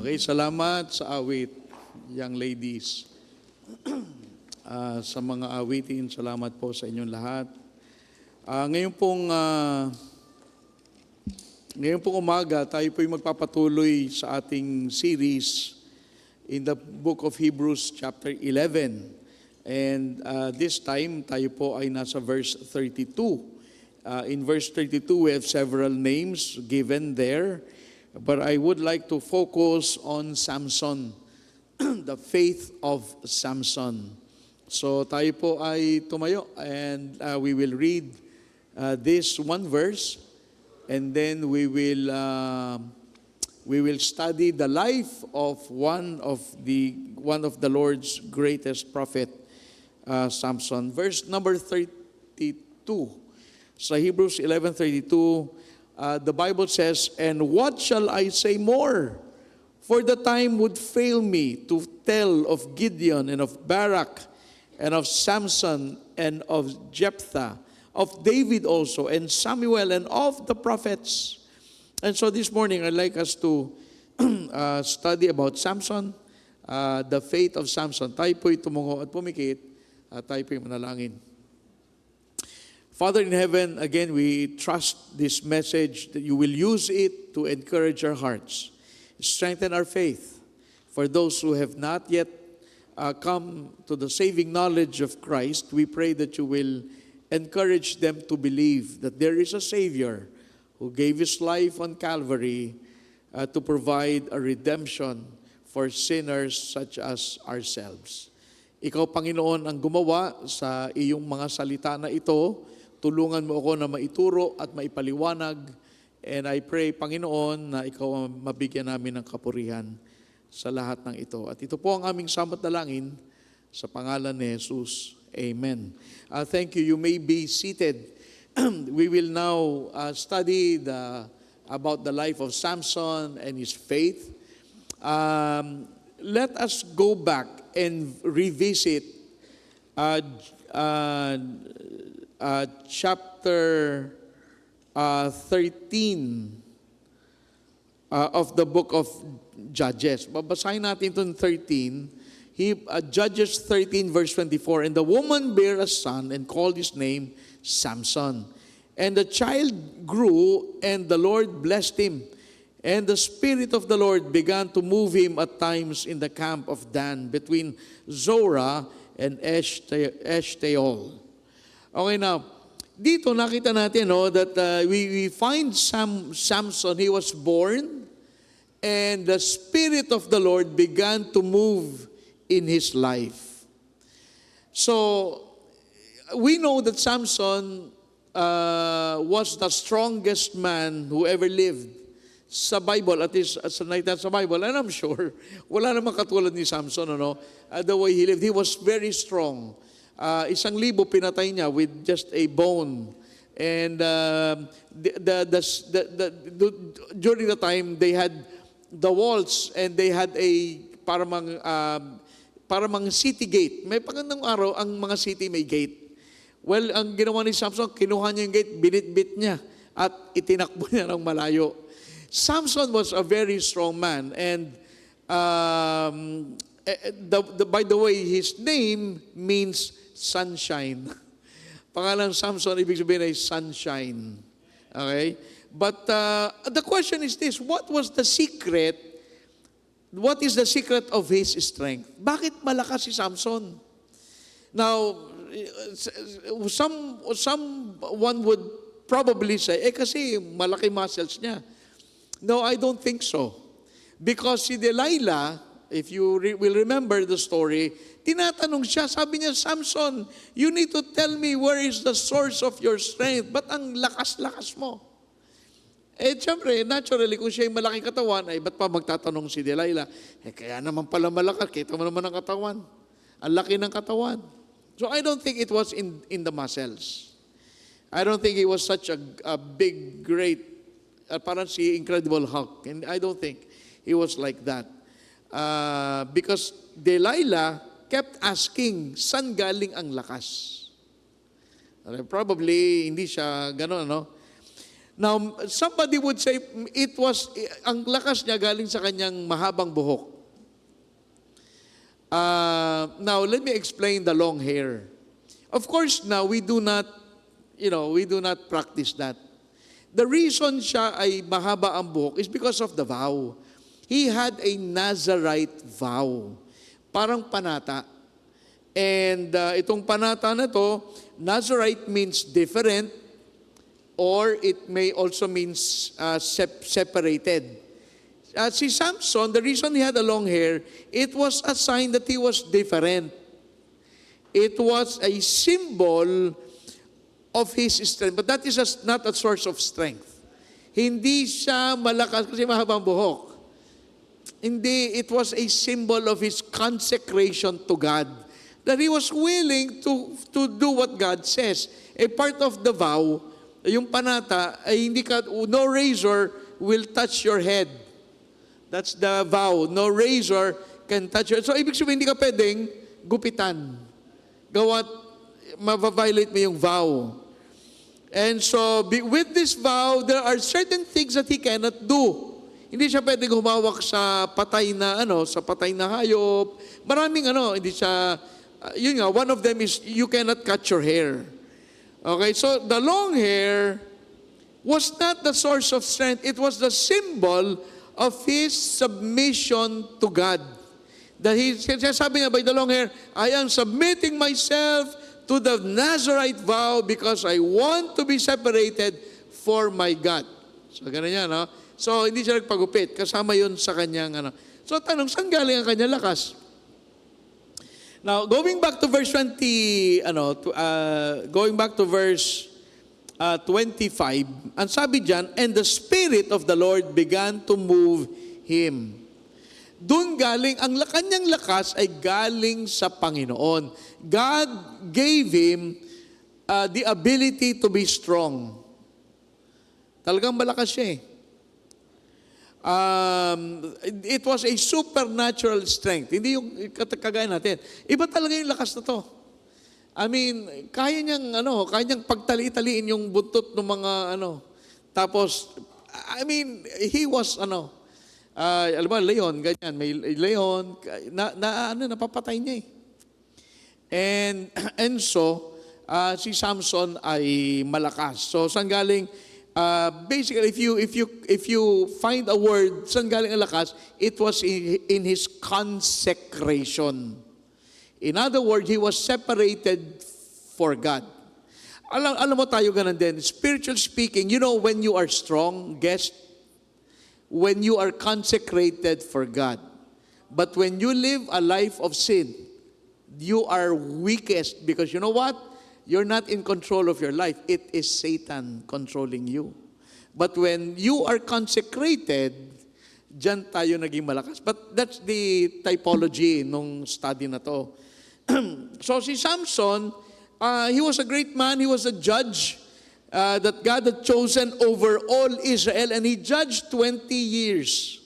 Okay, salamat sa awit, young ladies. Sa mga awitin, salamat po sa inyong lahat. Ngayon pong umaga, tayo po'y magpapatuloy sa ating series in the book of Hebrews chapter 11. And this time, tayo po ay nasa verse 32. In verse 32, we have several names given there. But I would like to focus on Samson, the faith of Samson. So tayo po ay tumayo and we will read this one verse, and then we will study the life of one of the Lord's greatest prophet, Samson. Verse number 32 sa Hebrews 11:32. The Bible says, "And what shall I say more? For the time would fail me to tell of Gideon and of Barak and of Samson and of Jephthah, of David also, and Samuel and of the prophets." And so this morning, I'd like us to study about Samson, the faith of Samson. Tayo po'y tumungo at pumikit, tayo po'y manalangin. Father in heaven, again, we trust this message that you will use it to encourage our hearts, strengthen our faith. For those who have not yet come to the saving knowledge of Christ, we pray that you will encourage them to believe that there is a Savior who gave His life on Calvary to provide a redemption for sinners such as ourselves. Ikaw, Panginoon, ang gumawa sa iyong mga salita na ito. Tulungan mo ako na maituro at maipaliwanag. And I pray, Panginoon, na ikaw ang mabigyan namin ng kapurihan sa lahat ng ito. At ito po ang aming samot dalangin sa pangalan ni Jesus. Amen. Thank you. You may be seated. We will now study about the life of Samson and his faith. Let us go back and revisit chapter 13 of the book of Judges. Babasahin natin itong 13. Judges 13 verse 24, "And the woman bare a son and called his name Samson. And the child grew, and the Lord blessed him. And the Spirit of the Lord began to move him at times in the camp of Dan, between Zorah and Eshtaol." Okay, now, dito nakita natin that we find Samson, he was born, and the Spirit of the Lord began to move in his life. So, we know that Samson was the strongest man who ever lived sa Bible, at least sa nakita sa Bible, and I'm sure, wala namang katulad ni Samson, the way he lived. He was very strong. 1,000 pinatay niya with just a bone. And during the time, they had the walls and they had a paramang city gate. May pagandang araw, ang mga city may gate. Well, ang ginawa ni Samson, kinuha niya yung gate, binitbit niya, at itinakbo niya ng malayo. Samson was a very strong man, and by the way, his name means sunshine. Pangalan Samson, ibig sabihin ay sunshine. Okay? But the question is this: what was the secret? What is the secret of his strength? Bakit malakas si Samson? Now, someone would probably say, kasi malaki muscles niya. No, I don't think so. Because si Delilah, if you will remember the story, tinatanong siya, sabi niya, "Samson, you need to tell me where is the source of your strength. Ba't ang lakas-lakas mo?" Siyempre, naturally, kung siya yung malaking katawan, ba't pa magtatanong si Delilah? Kaya naman pala malakas, kita mo naman ang katawan. Ang laki ng katawan. So I don't think it was in the muscles. I don't think he was such a big, great, parang si Incredible Hulk. And I don't think he was like that. Because Delilah kept asking, saan galing ang lakas? Probably, hindi siya gano'n, Now, somebody would say, ang lakas niya galing sa kanyang mahabang buhok. Now, let me explain the long hair. Of course, now, we do not practice that. The reason siya ay mahaba ang buhok is because of the vow. He had a Nazarite vow. Parang panata. And itong panata na to, Nazarite means different, or it may also means separated. Si Samson, the reason he had a long hair, it was a sign that he was different. It was a symbol of his strength. But that is not a source of strength. Hindi siya malakas kasi mahabang buhok. Hindi, it was a symbol of his consecration to God. That he was willing to do what God says. A part of the vow, yung panata, ay no razor will touch your head. That's the vow. No razor can touch your head. So, ibig sabihin, hindi ka pwedeng gupitan. Ma-violate mo yung vow. And so, with this vow, there are certain things that he cannot do. Hindi siya pwedeng humawak sa patay na hayop. Maraming hindi siya, yun nga, one of them is you cannot cut your hair. Okay, so the long hair was not the source of strength. It was the symbol of his submission to God. That sabi nga by the long hair, I am submitting myself to the Nazarite vow because I want to be separated for my God. So, ganun yan, no? So, hindi siya nagpagupit. Kasama yun sa kanyang, So, tanong, saan galing ang kanyang lakas? Now, going back to verse 25, ang sabi dyan, and the Spirit of the Lord began to move him. Doon galing, ang kanyang lakas ay galing sa Panginoon. God gave him the ability to be strong. Talagang malakas siya eh. It was a supernatural strength. Hindi yung kagaya natin. Iba talaga yung lakas na to. I mean, kaya niyang pagtali-taliin yung buntot ng mga Tapos, I mean, he was alam mo, leon, ganyan, may leon, napapatay niya eh. And so, si Samson ay malakas. So, saan galing? Basically, if you find a word, saan galing ang lakas? It was in his consecration. In other words, he was separated for God. Alam mo tayo ganun din. Spiritual speaking, when you are strong, when you are consecrated for God. But when you live a life of sin, you are weakest because you know what? You're not in control of your life. It is Satan controlling you. But when you are consecrated, dyan tayo naging malakas. But that's the typology nung study na to. So si Samson, he was a great man. He was a judge that God had chosen over all Israel, and he judged 20 years.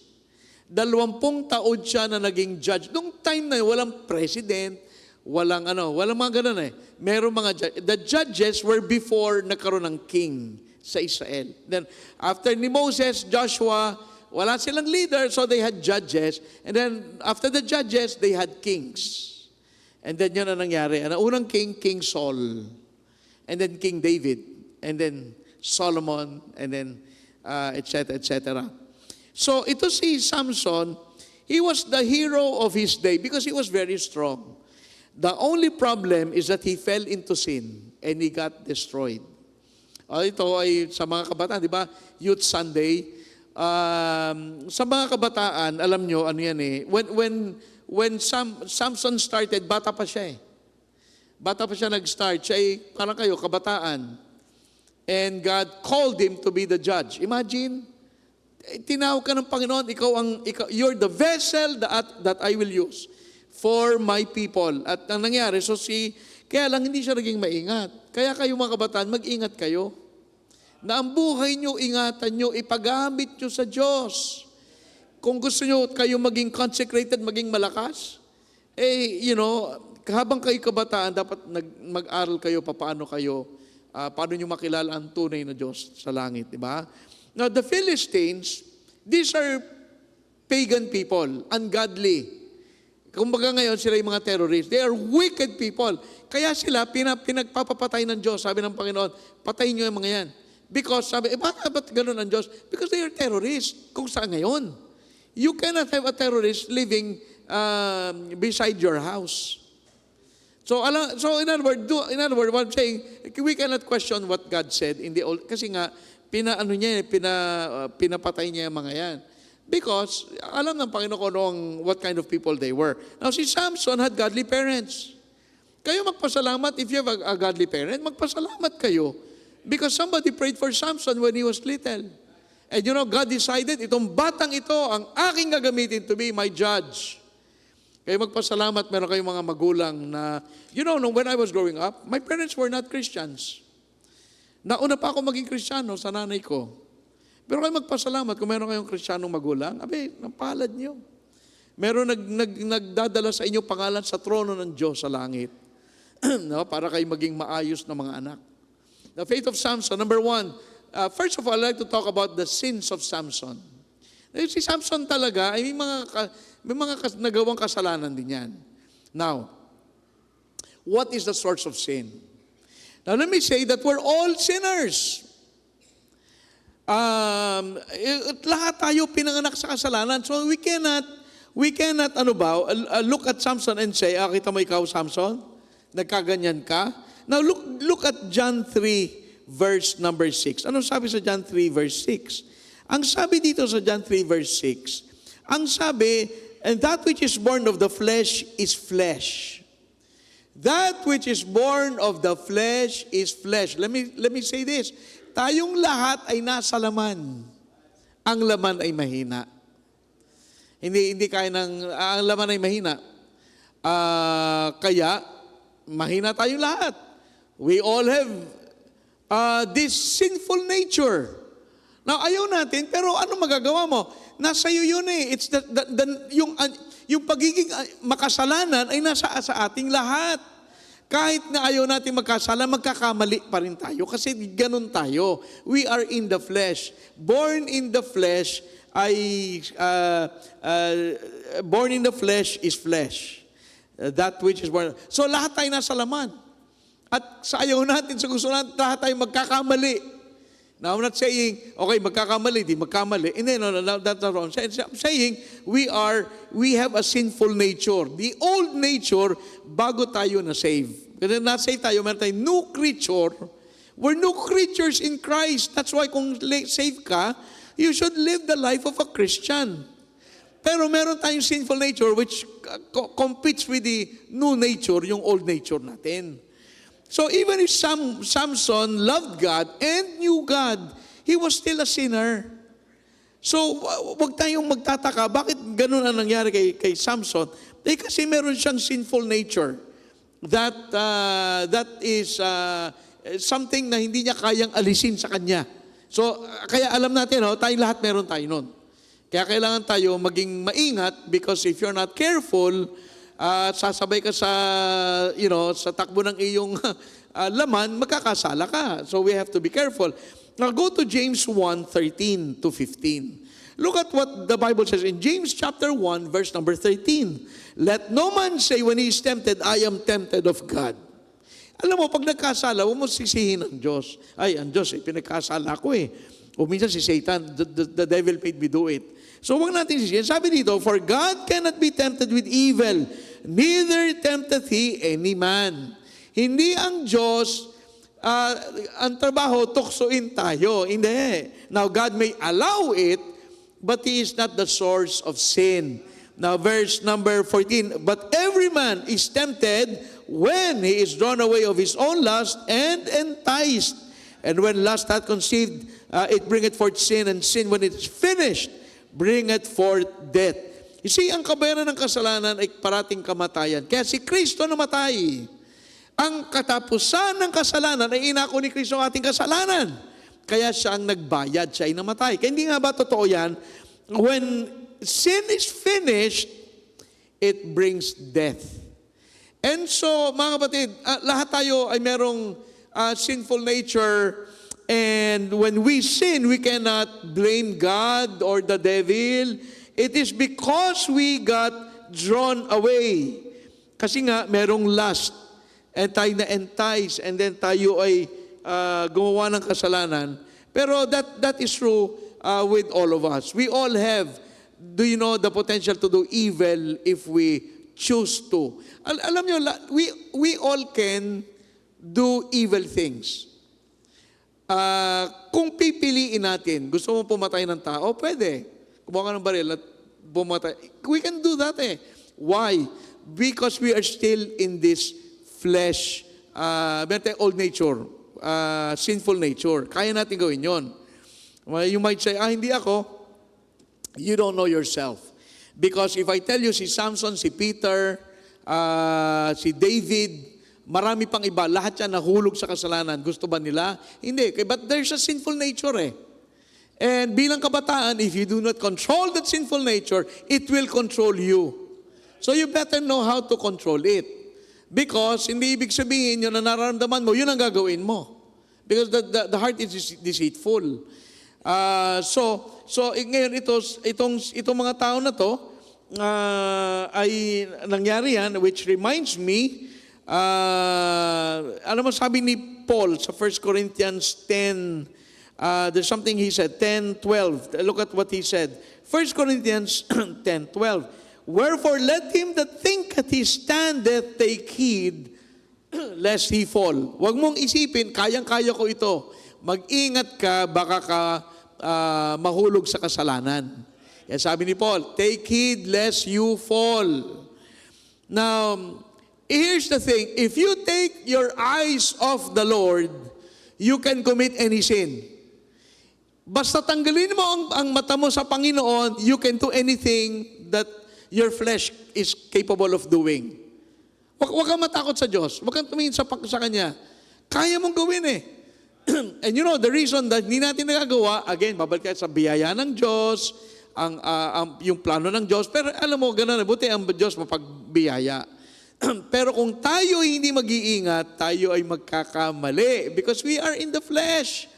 20 taon siya na naging judge. Noong time na yun, walang president, walang mga ganun eh. Merong mga the judges were before nagkaroon ng king sa Israel. Then, after ni Moses, Joshua, wala silang leader, so they had judges. And then, after the judges, they had kings. And then, yun ang nangyari. Ang unang king, King Saul. And then, King David. And then Solomon, and then etc., etc. So ito si Samson, he was the hero of his day because he was very strong. The only problem is that he fell into sin and he got destroyed. Ito ay sa mga kabataan, di ba? Youth Sunday. Sa mga kabataan, alam nyo, yan eh. When Samson started, bata pa siya eh. Bata pa siya nag-start. Siya ay parang kayo, kabataan. And God called him to be the judge. Imagine, tinawag ka ng Panginoon, you're the vessel that I will use for my people. At ang nangyari, kaya lang hindi siya naging maingat. Kaya kayo mga kabataan, mag-ingat kayo. Na ang buhay nyo, ingatan nyo, ipagamit nyo sa Diyos. Kung gusto nyo kayo maging consecrated, maging malakas, habang kayo kabataan, dapat mag-aral kayo paano kayo paano nyo makilala ang tunay na Diyos sa langit, di ba? Now, the Philistines, these are pagan people, ungodly. Kumbaga ngayon, sila yung mga terrorists. They are wicked people. Kaya sila, pinagpapapatay ng Diyos. Sabi ng Panginoon, patayin nyo yung mga yan. Because, sabi, ba't ganun ang Diyos? Because they are terrorists. Kung saan ngayon? You cannot have a terrorist living beside your house. So in other words, what I'm saying, we cannot question what God said in the old, kasi nga, pinapatay niya yung mga yan. Because, alam ng Panginoon what kind of people they were. Now, si Samson had godly parents. Kayo magpasalamat, if you have a godly parent, magpasalamat kayo. Because somebody prayed for Samson when he was little. And you know, God decided, itong batang ito, ang aking gagamitin to be my judge. Kayo magpasalamat, meron kayong mga magulang na, you know, when I was growing up, my parents were not Christians. Nauna pa ako maging Kristiyano sa nanay ko. Pero kayo magpasalamat kung meron kayong Kristiyanong magulang, napalad niyo. Meron nagdadala sa inyo pangalan sa trono ng Diyos sa langit. No? Para kayo maging maayos na mga anak. The faith of Samson, number 1, first of all, I'd like to talk about the sins of Samson. Si Samson talaga, ay may mga nagawang kasalanan din yan. Now, what is the source of sin? Now, let me say that we're all sinners. Lahat tayo pinanganak sa kasalanan. So we cannot look at Samson and say, kita mo ikaw, Samson? Nagkaganyan ka? Now look at John 3, verse number 6. Ano sabi sa John 3, verse 6? Ang sabi dito sa John 3, verse 6, ang sabi, and that which is born of the flesh is flesh. That which is born of the flesh is flesh. Let me say this. Tayong lahat ay nasa laman. Ang laman ay mahina. Hindi kaya ang laman ay mahina. Kaya, mahina tayong lahat. We all have this sinful nature. Now, ayaw natin, pero ano magagawa mo? Nasa iyo yun eh. It's yung pagiging makasalanan ay nasa sa ating lahat. Kahit na ayaw natin magkasala, magkakamali pa rin tayo kasi ganun tayo. We are in the flesh. Born in the flesh born in the flesh is flesh. That which is born. So lahat tayo nasa laman. At sa ayaw natin, sa gusto natin, lahat tayo magkakamali. Now, I'm not saying, okay, magkakamali, di magkamali. No, that's not wrong. I'm saying, we have a sinful nature. The old nature, bago tayo na-save. Kasi na-save tayo, meron tayong new creature. We're new creatures in Christ. That's why kung save ka, you should live the life of a Christian. Pero meron tayong sinful nature which competes with the new nature, yung old nature natin. So even if Samson loved God and knew God, he was still a sinner. So wag tayong magtataka, bakit ganun ang nangyari kay Samson? Kasi meron siyang sinful nature. That is something na hindi niya kayang alisin sa kanya. So kaya alam natin, tayong lahat meron tayo nun. Kaya kailangan tayo maging maingat because if you're not careful, sasabay ka sa takbo ng iyong laman, magkakasala ka. So we have to be careful. Now go to James 1:13 to 15. Look at what the Bible says in James chapter 1, verse number 13. Let no man say when he is tempted, I am tempted of God. Alam mo, pag nagkasala, huwag mo sisihin ang Diyos. Ay, ang Diyos, pinagkasala ko eh. O minsan si Satan, the devil made me do it. So huwag natin sisihin. Sabi dito, for God cannot be tempted with evil, neither tempteth He any man. Hindi ang Diyos, ang trabaho, tuksoin tayo. Hindi. Now, God may allow it, but He is not the source of sin. Now, verse number 14, but every man is tempted when he is drawn away of his own lust and enticed. And when lust hath conceived, it bringeth forth sin, and sin, when it is finished, bringeth forth death. You see, ang kabayaran ng kasalanan ay parating kamatayan. Kaya si Kristo namatay. Ang katapusan ng kasalanan ay inako ni Kristo ang ating kasalanan. Kaya siya ang nagbayad, siya ay namatay. Kaya hindi nga ba totoo yan? When sin is finished, it brings death. And so, mga kapatid, lahat tayo ay merong sinful nature. And when we sin, we cannot blame God or the devil. It is because we got drawn away. Kasi nga, merong lust. And tayo na-entice. And then tayo ay gumawa ng kasalanan. Pero that is true with all of us. We all have, the potential to do evil if we choose to. Alam nyo, we all can do evil things. Kung pipiliin natin, gusto mo pumatay ng tao, pwede. Kumuha ka ng baril at pumatay. We can do that eh. Why? Because we are still in this flesh, old nature, sinful nature. Kaya natin gawin yon. You might say, hindi ako. You don't know yourself. Because if I tell you si Samson, si Peter, si David, marami pang iba, lahat yan nahulog sa kasalanan. Gusto ba nila? Hindi. But there's a sinful nature eh. And bilang kabataan, if you do not control that sinful nature, it will control you. So you better know how to control it. Because hindi ibig sabihin yun na nararamdaman mo, yun ang gagawin mo. Because the heart is deceitful. So ngayon itong mga tao na to ay nangyari yan, which reminds me, alam mo sabi ni Paul sa 1 Corinthians 10, there's something he said, 10:12. Look at what he said. 1 Corinthians 10:12. Wherefore let him that thinketh he standeth take heed lest he fall. Huwag mong isipin, kayang-kaya ko ito. Mag-ingat ka, baka ka mahulog sa kasalanan. Kaya sabi ni Paul, take heed lest you fall. Now, here's the thing, if you take your eyes off the Lord, you can commit any sin. Basta tanggalin mo ang mata mo sa Panginoon, you can do anything that your flesh is capable of doing. Huwag kang matakot sa Diyos. Huwag kang tumingin sa Kanya. Kaya mong gawin eh. And the reason that hindi natin nagagawa, again, babalik tayo sa biyaya ng Diyos, yung plano ng Diyos, pero alam mo, ganun, buti ang Diyos mapagbiyaya. Pero kung tayo hindi mag-iingat, tayo ay magkakamali because we are in the flesh.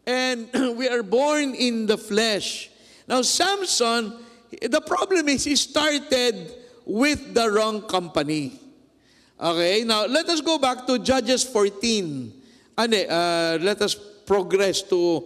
And we are born in the flesh. Now, Samson, the problem is he started with the wrong company. Okay, now let us go back to Judges 14. Let us progress to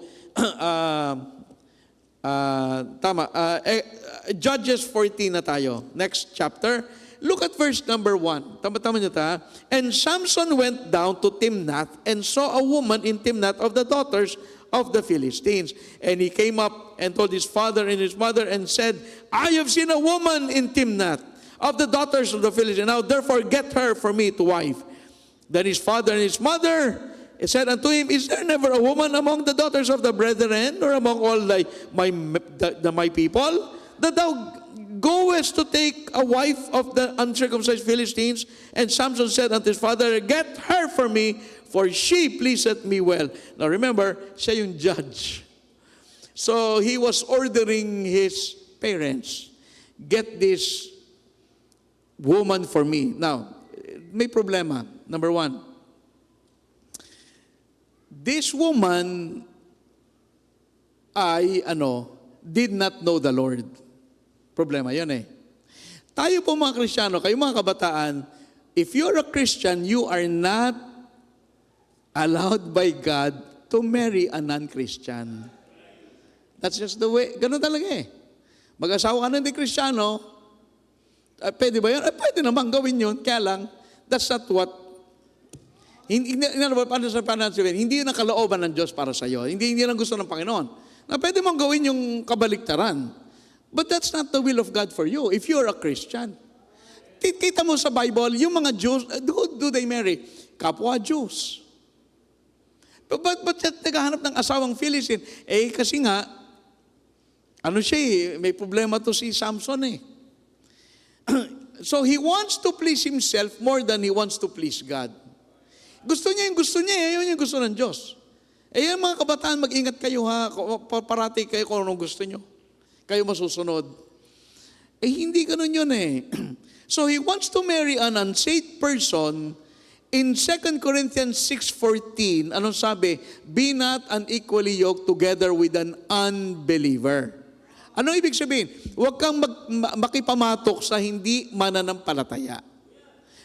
Judges 14 na tayo. Next chapter. Look at verse number 1. Tama niyo ta. And Samson went down to Timnath and saw a woman in Timnath of the daughters of the Philistines. And he came up and told his father and his mother and said, I have seen a woman in Timnath of the daughters of the Philistines. Now therefore get her for me to wife. Then his father and his mother said unto him, Is there never a woman among the daughters of the brethren, or among all my people, that thou goest to take a wife of the uncircumcised Philistines? And Samson said unto his father, Get her for me, for she pleaseth me well. Now remember, siya yung judge. So he was ordering his parents, get this woman for me. Now, may problema. Number 1. This woman did not know the Lord. Problema yun eh. Tayo po mga Kristiyano, kayo mga kabataan, if you're a Christian, you are not allowed by God to marry a non-Christian. That's just the way. Ganun talaga eh. Mag-asawa ka na hindi Kristiyano, pwede ba yun? Pwede naman gawin yun, kaya lang, that's not what, hindi yun ang kalooban ng Diyos para sa iyo. Hindi yun ang gusto ng Panginoon. Na pwede mong gawin yung kabaliktaran. But that's not the will of God for you if you're a Christian. Kita mo sa Bible, yung mga Jews, who do they marry? Kapwa Jews. But naghahanap ng asawang Philistine? Kasi nga, may problema to si Samson eh. So he wants to please himself more than he wants to please God. Gusto niya, yun yung gusto ng Diyos. Yung mga kabataan, mag-ingat kayo ha, parati kayo kung anong gusto nyo. Kayo masusunod. Hindi ganun yun eh. So he wants to marry an unsaved person In 2 Corinthians 6:14, anong sabi? Be not unequally yoked together with an unbeliever. Ano ibig sabihin? Huwag kang makipamatok sa hindi mananampalataya.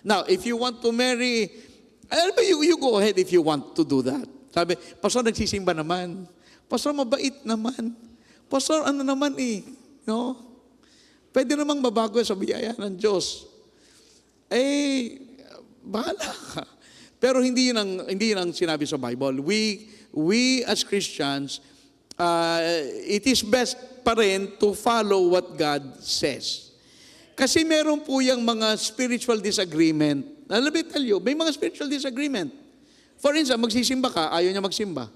Now, if you want to marry, you go ahead if you want to do that. Sabi, Pastor, nagsisimba naman. Pastor, mabait naman. Pastor, ano naman eh. No? Pwede namang mabago sa biyaya ng Diyos. Bahala ka. Pero hindi yun ang sinabi sa Bible. We as Christians, it is best pa rin to follow what God says. Kasi meron po yung mga spiritual disagreement. Let me tell you, may mga spiritual disagreement. For instance, magsisimba ka, ayaw niya magsimba.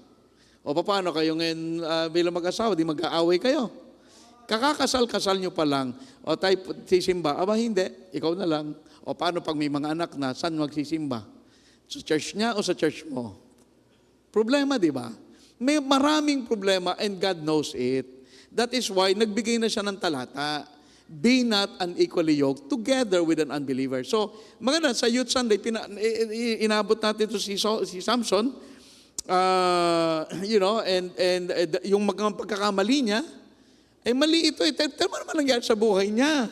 O paano kayo ngayon bilang mag-asawa, di mag-aaway kayo? Kakakasal-kasal nyo pa lang, o tayo sisimba, hindi, ikaw na lang. O paano pag may mga anak na, saan magsisimba? Sa church niya o sa church mo? Problema, di ba? May maraming problema and God knows it. That is why nagbigay na siya ng talata. Be not unequally yoked together with an unbeliever. So, maganda, sa Youth Sunday, inabot natin ito si Samson, and yung mga pagkakamali niya, mali ito. Tama naman nangyari sa buhay niya.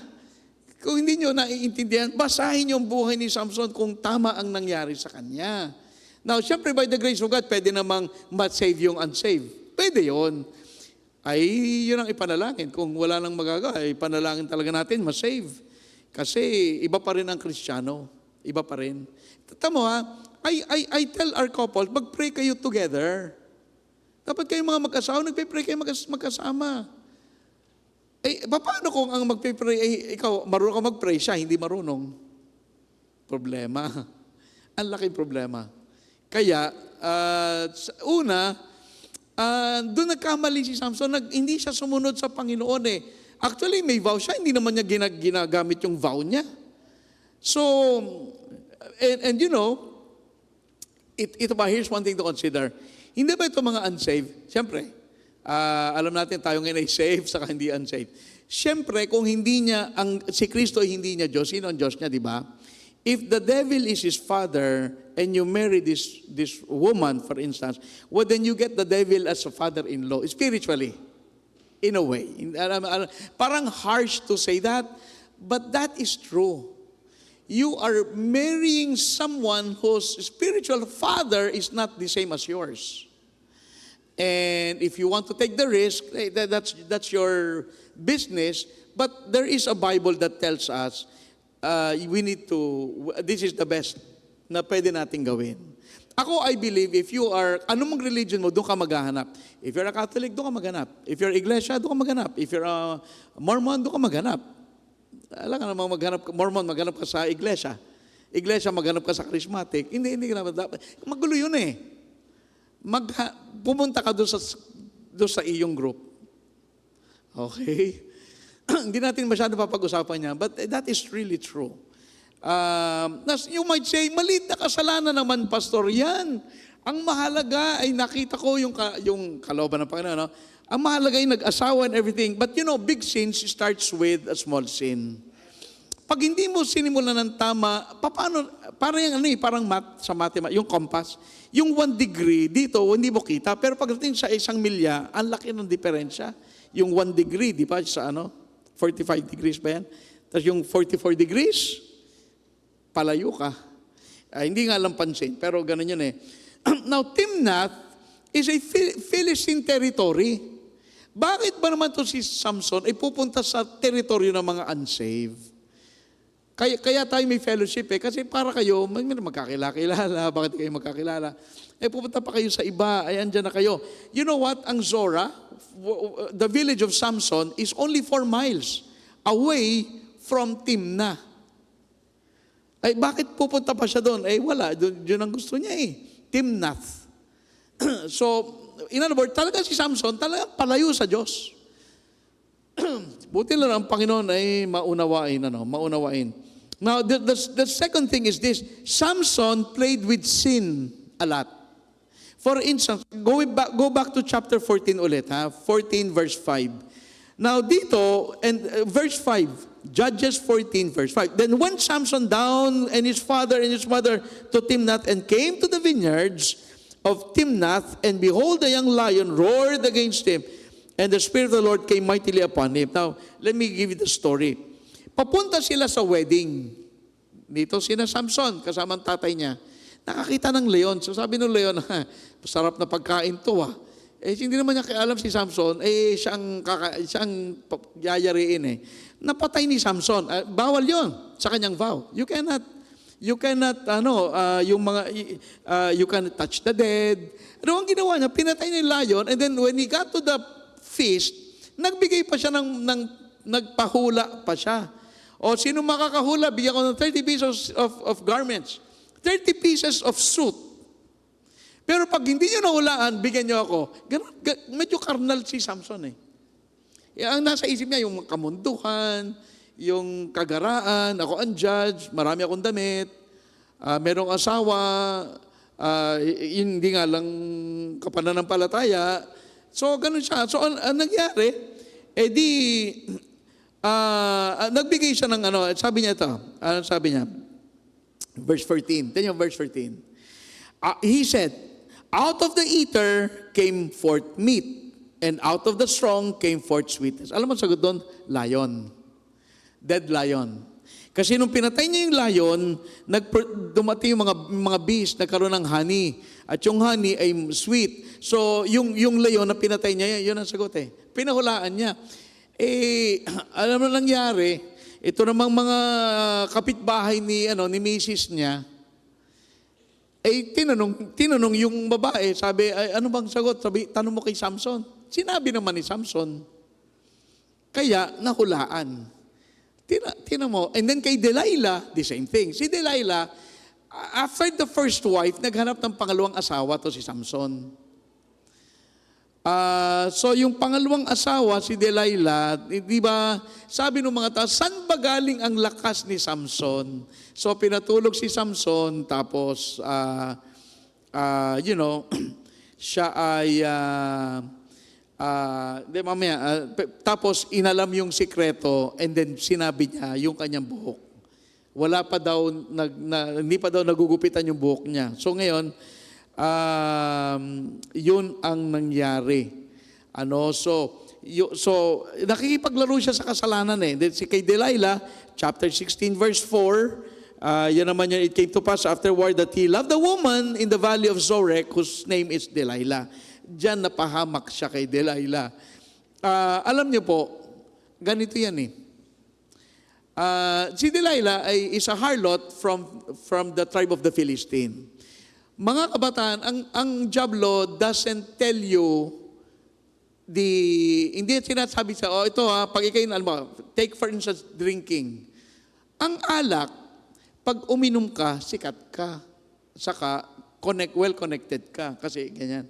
Kung hindi nyo naiintindihan, basahin yung buhay ni Samson kung tama ang nangyari sa kanya. Now, syempre, by the grace of God, pwede namang ma-save yung unsaved. Pwede yun. Yun ang ipanalangin. Kung wala nang magagawa, ipanalangin talaga natin, ma-save. Kasi iba pa rin ang Kristiyano. Iba pa rin. Tama ha, I tell our couple, mag-pray kayo together. Dapat kayo mga mag-asawa, nagpe-pray kayo magkasama. Paano kung ang magpe-pray, ikaw, marunong ka mag-pray, siya hindi marunong? Problema. Ang laking problema. Kaya, doon nagkamali si Samson, hindi siya sumunod sa Panginoon eh. Actually, may vow siya, hindi naman niya ginagamit yung vow niya. So, and you know, here's one thing to consider. Hindi ba ito mga unsaved? Siyempre, alam natin tayo ngayon ay saved, saka hindi unsaved. Siyempre, kung hindi niya, si Kristo ay hindi niya Diyos, sino ang Diyos niya, di ba? If the devil is his father, and you marry this woman, for instance, well, then you get the devil as a father-in-law, spiritually, in a way. Parang harsh to say that, but that is true. You are marrying someone whose spiritual father is not the same as yours. And if you want to take the risk, that's your business. But there is a Bible that tells us this is the best na pwede natin gawin. Ako, I believe, if you are, anong religion mo, doon ka maghahanap. If you're a Catholic, doon ka maghanap. If you're Iglesia, doon ka maghanap. If you're a Mormon, doon ka maghanap. Alam ka namang maghanap, Mormon, maghanap ka sa Iglesia. Iglesia, maghanap ka sa Charismatic. Hindi ka dapat. Magulo yun eh. Pumunta ka doon sa iyong group. Okay? Hindi natin masyado papag-usapan niya, but that is really true. You might say, maliit na kasalanan naman, Pastor, yan. Ang mahalaga ay nakita ko yung kalooban ng Panginoon. No? Ang mahalaga ay nag-asawa and everything. But big sins starts with a small sin. Pag hindi mo sinimulan ng tama, parang math sa mathematics, yung compass, yung 1 degree dito, hindi mo kita. Pero pagdating sa 1 milya, ang laki ng diferensya. Yung 1 degree, di ba, sa 45 degrees ba yan? Tapos yung 44 degrees, palayo ka. Hindi nga lang pansin, pero ganun yun eh. Now, Timnath is a Philistine territory. Bakit ba naman to si Samson ay pupunta sa teritoryo ng mga unsaved? Kaya tayo may fellowship eh. Kasi para kayo, magkakilala. Bakit kayo magkakilala? Pupunta pa kayo sa iba. Andyan na kayo. You know what? Ang Zorah, the village of Samson, is only 4 miles away from Timnah. Bakit pupunta pa siya doon? Wala. Yun ang gusto niya eh. Timnath. So, in other words, talaga si Samson, talaga palayo sa Diyos. Buti lang ang Panginoon ay maunawain. Now, the second thing is this. Samson played with sin a lot. For instance, go back to chapter 14 ulit, 14 verse 5. Now dito, and verse 5, Judges 14, verse 5. Then went Samson down and his father and his mother to Timnath and came to the vineyards of Timnath, and behold, the young lion roared against him, and the Spirit of the Lord came mightily upon him. Now, let me give you the story. Papunta sila sa wedding. Dito sina Samson, kasama ang tatay niya. Nakakita ng leon. So sabi ng leon, masarap na pagkain to hindi naman niya alam si Samson, siyang yayariin Napatay ni Samson. Bawal yon sa kanyang vow. You cannot, you cannot touch the dead. Ano ang ginawa niya? Pinatay ni lion, and then when he got to the feast, nagbigay pa siya nagpahula pa siya. O sino makakahula, bigyan ko ng 30 pieces of garments. 30 pieces of suit. Pero pag hindi nyo nahulaan, bigyan nyo ako. Medyo karnal si Samson Ang nasa isip niya, yung kamunduhan, yung kagaraan, ako ang judge, marami akong damit, merong asawa, hindi nga lang kapananampalataya. So, ganun siya. So, ang nangyari, nagbigay siya ng sabi niya ito, sabi niya? Verse 14. Tignan yung verse 14. He said, out of the eater came forth meat, and out of the strong came forth sweetness. Alam mo sagot doon? Lion. Dead lion. Kasi nung pinatay niya yung lion, dumating yung mga bees, nagkaroon ng honey. At yung honey ay sweet. So, yung leon na pinatay niya, yun ang sagot Pinahulaan niya. Alam mo nangyari, ito namang mga kapitbahay ni misis niya, tinanong yung babae, sabi, ano bang sagot? Sabi, tanong mo kay Samson. Sinabi naman ni Samson. Kaya, nahulaan. Tinan mo. And then kay Delilah, the same thing. Si Delilah, after the first wife, naghanap ng pangalawang asawa to si Samson. So yung pangalawang asawa, si Delilah, di ba, sabi ng mga tao, saan ba galing ang lakas ni Samson? So pinatulog si Samson, tapos, siya ay, tapos inalam yung sikreto, and then sinabi niya yung kanyang buhok. Wala pa daw, hindi pa daw nagugupitan yung buhok niya. So ngayon, yun ang nangyari. So nakikipaglaro siya sa kasalanan Si kay Delilah, chapter 16, verse 4, yan naman yun, it came to pass afterward that he loved the woman in the valley of Zorek, whose name is Delilah. Diyan napahamak siya kay Delilah. Alam niyo po, ganito yan si Delilah is a harlot from the tribe of the Philistine. Mga kabataan, ang Diablo doesn't tell you hindi sinasabi sa, ito pag ikaw take for instance, drinking. Ang alak, pag uminom ka, sikat ka. Saka, well-connected ka. Kasi ganyan.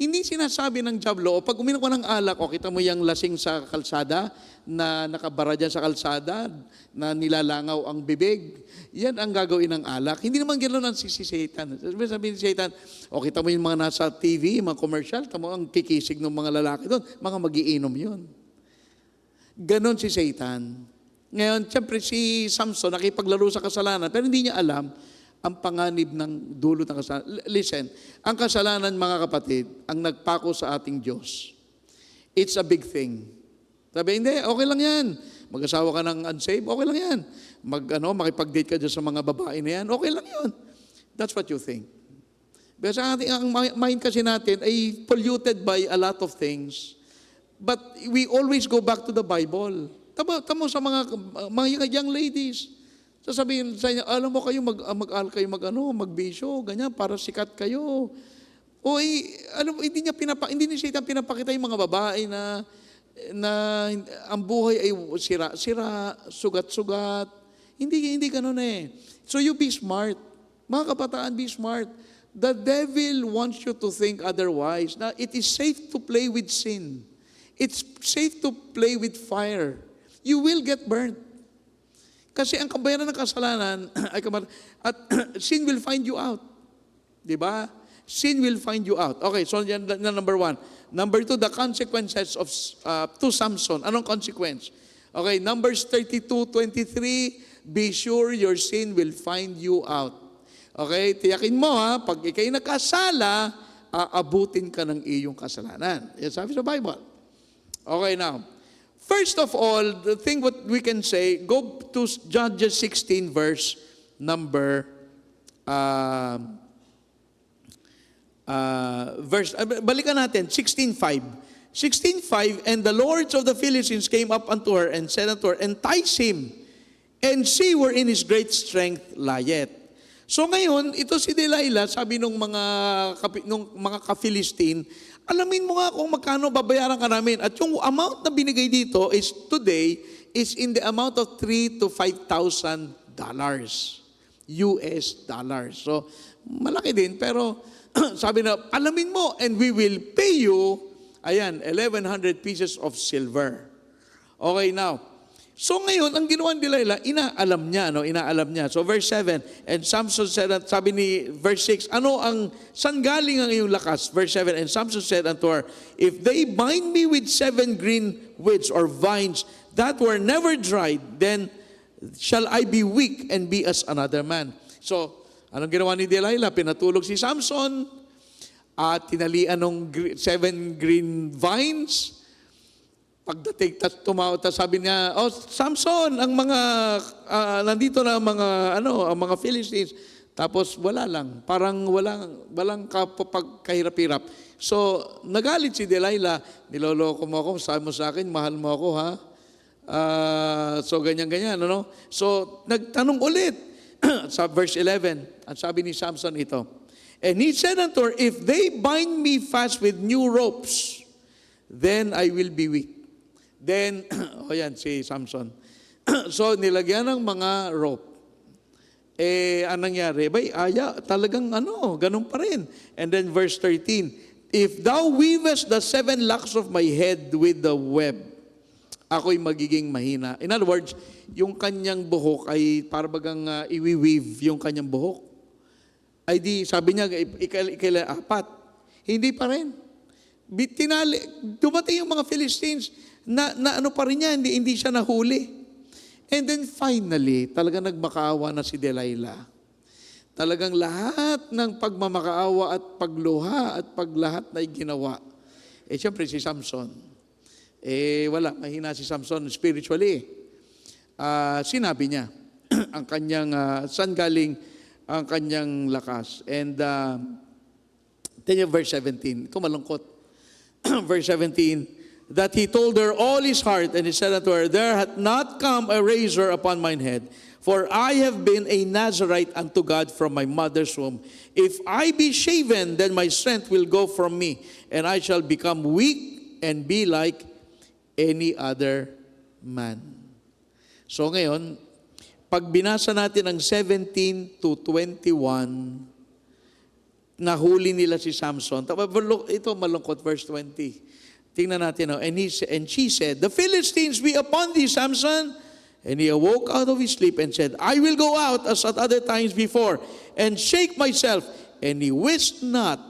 Hindi sinasabi ng Diablo, pag uminom ka ng alak, kita mo yung lasing sa kalsada, na nakabara dyan sa kalsada, na nilalangaw ang bibig, yan ang gagawin ng alak. Hindi naman gano'n ang si Satan. Sabi ni Satan, kita mo yung mga nasa TV, mga commercial, tamo ang kikisig ng mga lalaki doon, mga magiinom yun. Ganon si Satan. Ngayon, siyempre si Samson nakipaglaro sa kasalanan, pero hindi niya alam ang panganib ng dulot ng kasalanan. Listen, ang kasalanan, mga kapatid, ang nagpako sa ating Diyos. It's a big thing. Sabi, hindi, okay lang yan. Mag-asawa ka ng unsaved, okay lang yan. Makipag-date ka dyan sa mga babae na yan, okay lang yun. That's what you think. Pero sa ating, ang mind kasi natin ay polluted by a lot of things. But we always go back to the Bible. Tamo sa mga young ladies. Sasabihin sa inyo, alam mo kayo, magbisyo, ganyan, para sikat kayo. Hindi ni Satan pinapakita yung mga babae na ang buhay ay sira, sugat-sugat. Hindi ganun So you be smart. Mga kabataan, be smart. The devil wants you to think otherwise. Na it is safe to play with sin. It's safe to play with fire. You will get burnt. Kasi ang kabayaran ng kasalanan ay at sin will find you out. 'Di ba? sin will find you out. Okay, so yan na number 1. Number 2, the consequences of to Samson. Anong consequence? Okay, Numbers 32:23, be sure your sin will find you out. Okay, tiyakin mo pag ikay nakasala, aabutin ka ng iyong kasalanan. Yan sabi sa Bible. Okay, now, first of all, the thing what we can say, go to Judges 16 verse number balikan natin, 16:5. 16:5, and the lords of the Philistines came up unto her and said unto her, entice him, and see wherein his great strength lieth. So ngayon, ito si Delilah, sabi nung mga ka-Philistine, alamin mo nga kung magkano babayaran ka namin. At yung amount na binigay dito is today is in the amount of $3,000 to $5,000 US dollars. So malaki din, pero sabi na, alamin mo, and we will pay you, 1,100 pieces of silver. Okay, now, so ngayon, ang ginawa ni Delilah, inaalam niya. So verse 7, and Samson said, sabi ni verse 6, saan galing ang iyong lakas? Verse 7, and Samson said unto her, if they bind me with 7 green withs or vines that were never dried, then shall I be weak and be as another man. So, anong ginawa ni Delilah? Pinatulog si Samson at tinalian ng 7 green vines. Pagdating, tumawag, sabi niya, Samson, ang mga, nandito na ang mga Philistines. Tapos wala lang, parang walang kahirap-hirap. So, nagalit si Delilah, niloloko mo ako, sabi mo sa akin, mahal mo ako, ha? So, ganyan-ganyan, ano? So, nagtanong ulit sa verse 11, at sabi ni Samson ito, and he said unto her, if they bind me fast with new ropes, then I will be weak. Then, yan si Samson. So, nilagyan ng mga rope. Anong nangyari? Talagang ganun pa rin. And then verse 13, if thou weavest the 7 locks of my head with the web, ako'y magiging mahina. In other words, yung kanyang buhok ay parabagang iwi-weave yung kanyang buhok. Ay di, sabi niya, ikala-4. Hindi pa rin. Dumating yung mga Philistines na ano pa rin niya, hindi siya nahuli. And then finally, talagang nagmakaawa na si Delilah. Talagang lahat ng pagmamakaawa at pagluha at paglahat na ginawa. Siyempre si Samson. Wala, mahina si Samson spiritually. Sinabi niya ang kanyang, saan galing ang kanyang lakas. And verse 17, ito malungkot. Verse 17, that he told her all his heart, and he said unto her, there hath not come a razor upon mine head, for I have been a Nazarite unto God from my mother's womb. If I be shaven, then my strength will go from me, and I shall become weak and be like any other man. So ngayon, pag binasa natin ang 17 to 21, nahuli nila si Samson. Ito malungkot, verse 20. Tingnan natin. And she said, the Philistines be upon thee, Samson. And he awoke out of his sleep and said, I will go out as at other times before and shake myself. And he wist not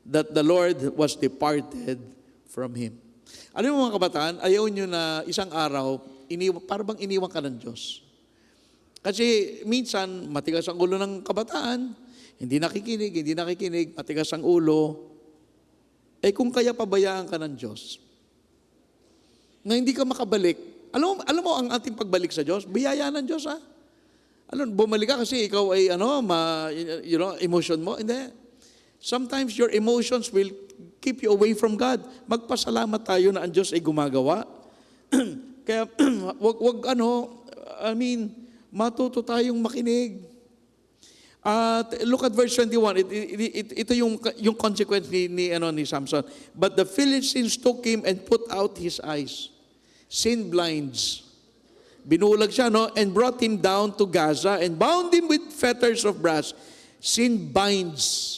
that the Lord was departed from him. Alam mo mga kabataan, ayaw nyo na isang araw, parang iniwan ka ng Diyos. Kasi minsan, matigas ang ulo ng kabataan, hindi nakikinig, matigas ang ulo. Kung kaya pabayaan ka ng Diyos, na hindi ka makabalik, alam mo ang ating pagbalik sa Diyos, biyaya ng Diyos, ha? Bumalik ka kasi ikaw ay, emotion mo. Hindi. Sometimes your emotions will keep you away from God. Magpasalamat tayo na ang Diyos ay gumagawa. Kaya, matuto tayong makinig. Look at verse 21. Ito yung consequence ni Samson. But the Philistines took him and put out his eyes. Sin blinds. Binulag siya, and brought him down to Gaza and bound him with fetters of brass. Sin binds.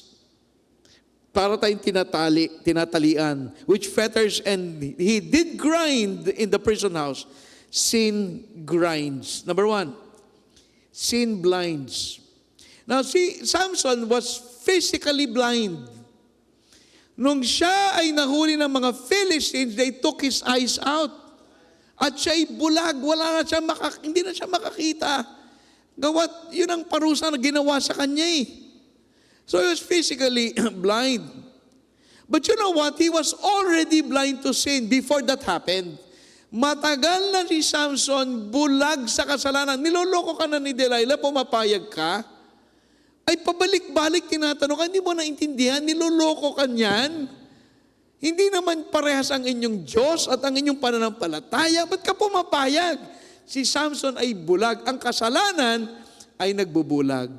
Para tayong tinatalian. Which fetters, and he did grind in the prison house. Sin grinds. Number 1, sin blinds. Now, si Samson was physically blind. Nung siya ay nahuli ng mga Philistines, they took his eyes out. At siya'y bulag, hindi na siya makakita. Gawat, yun ang parusa na ginawa sa kanya eh. So he was physically blind. But you know what? He was already blind to sin before that happened. Matagal na si Samson bulag sa kasalanan. Niloloko ka na ni Delilah, pumapayag ka. Ay pabalik-balik tinatanong ka, hindi mo naintindihan, niloloko ka niyan. Hindi naman parehas ang inyong Diyos at ang inyong pananampalataya. Ba't ka pumapayag? Si Samson ay bulag. Ang kasalanan ay nagbubulag.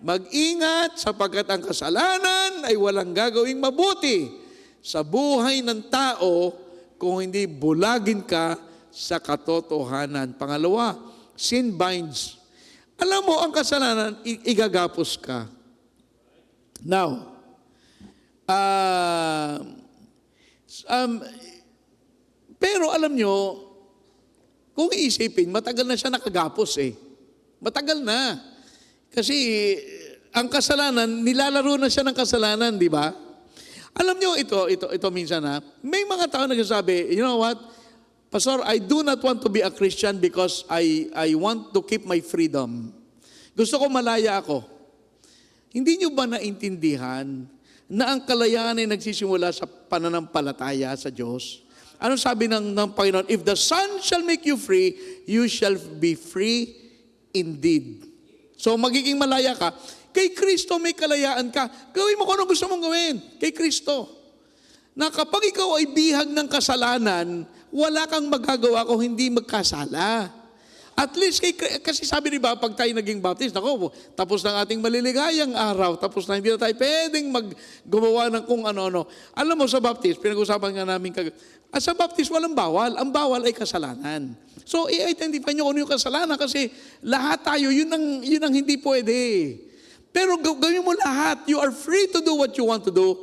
Mag-ingat sapagkat ang kasalanan ay walang gagawing mabuti sa buhay ng tao kung hindi bulagin ka sa katotohanan. Pangalawa, sin binds. Alam mo, ang kasalanan, igagapos ka. Now, pero alam nyo, kung iisipin, matagal na siya nakagapos eh. Matagal na. Kasi ang kasalanan, nilalaro na siya ng kasalanan, di ba? Alam nyo, ito minsan ha, may mga tao nagsasabi, you know what, Pastor, I do not want to be a Christian because I want to keep my freedom. Gusto ko malaya ako. Hindi nyo ba naintindihan na ang kalayaan ay nagsisimula sa pananampalataya sa Diyos? Ano sabi ng Panginoon? If the Son shall make you free, you shall be free indeed. So magiging malaya ka. Kay Kristo may kalayaan ka. Gawin mo kung ano gusto mong gawin. Kay Kristo. Na kapag ikaw ay bihag ng kasalanan, wala kang magagawa kung hindi magkasala. At least, kasi sabi ni ba, pag tayo naging baptist, nako, tapos ng ating maliligayang araw, tapos na hindi na tayo pwedeng gumawa ng kung ano-ano. Alam mo, sa baptist, pinag-usapan nga namin, sa baptist, walang bawal. Ang bawal ay kasalanan. So, i-identify nyo kung ano yung kasalanan kasi lahat tayo, yun ang hindi pwede. Pero gawin mo lahat. You are free to do what you want to do.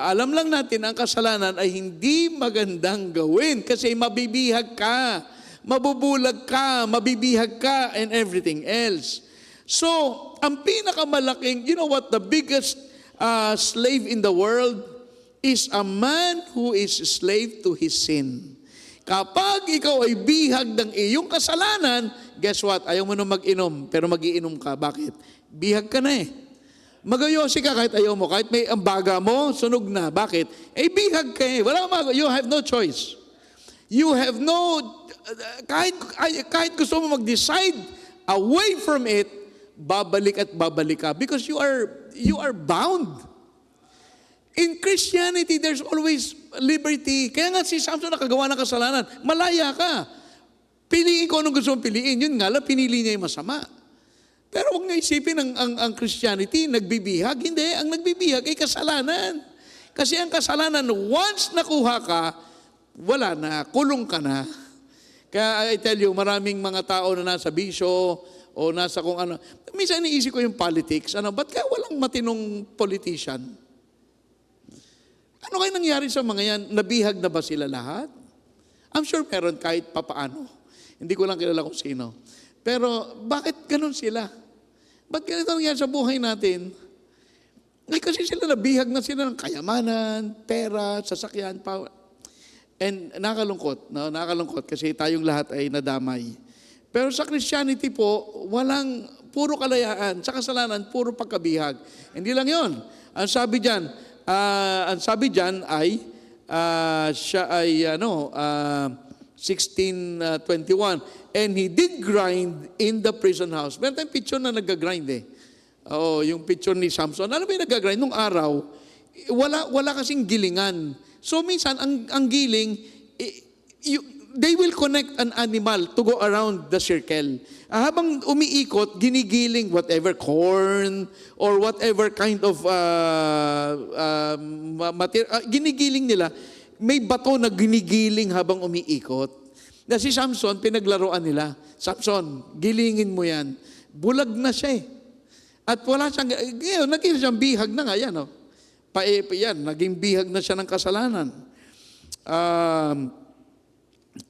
Alam lang natin, ang kasalanan ay hindi magandang gawin kasi mabibihag ka, mabubulag ka, mabibihag ka, and everything else. So, ang pinakamalaking, you know what, the biggest slave in the world is a man who is slave to his sin. Kapag ikaw ay bihag ng iyong kasalanan, guess what? Ayaw mo na mag-inom, pero mag-iinom ka. Bakit? Bihag ka na eh. Magayosi ka kahit ayaw mo, kahit may ambaga mo, sunog na. Bakit? Eh, bihag ka eh. You have no choice. You have no, kahit gusto mo mag-decide away from it, babalik at babalik ka because you are bound. In Christianity, there's always liberty. Kaya nga si Samson nakagawa ng kasalanan, malaya ka. Piliin ko anong gusto mong piliin. Yun nga lang, pinili niya yung masama. Pero huwag niyo isipin ang Christianity, nagbibihag. Hindi, ang nagbibihag ay kasalanan. Kasi ang kasalanan, once nakuha ka, wala na, kulong ka na. Kaya I tell you, maraming mga tao na nasa bisyo o nasa kung ano. Minsan iniisip ko yung politics. Ba't kaya walang matinong politician? Ano kayo nangyari sa mga yan? Nabihag na ba sila lahat? I'm sure meron kahit papaano. Hindi ko lang kilala kung sino. Pero bakit ganun sila? Ba't ganito nangyari sa buhay natin? Ay kasi sila nabihag na sila ng kayamanan, pera, sasakyan, power. And nakalungkot, no? Nakalungkot kasi tayong lahat ay nadamay. Pero sa Christianity po, puro kalayaan. Sa kasalanan, puro pagkabihag. Hindi lang yon. Ang sabi diyan ay, siya ay, 16:21. And he did grind in the prison house. Meron tayong picture na nag-grind eh. Oo, yung picture ni Samson. Ano ba yung nag-grind? Nung araw, wala kasing gilingan. So minsan, ang giling, they will connect an animal to go around the circle. Habang umiikot, ginigiling whatever corn or whatever kind of material. Ginigiling nila. May bato na ginigiling habang umiikot. Na si Samson, pinaglaruan nila. Samson, gilingin mo yan. Bulag na siya eh. At wala siyang, naging siyang bihag na nga yan. Yan, naging bihag na siya ng kasalanan.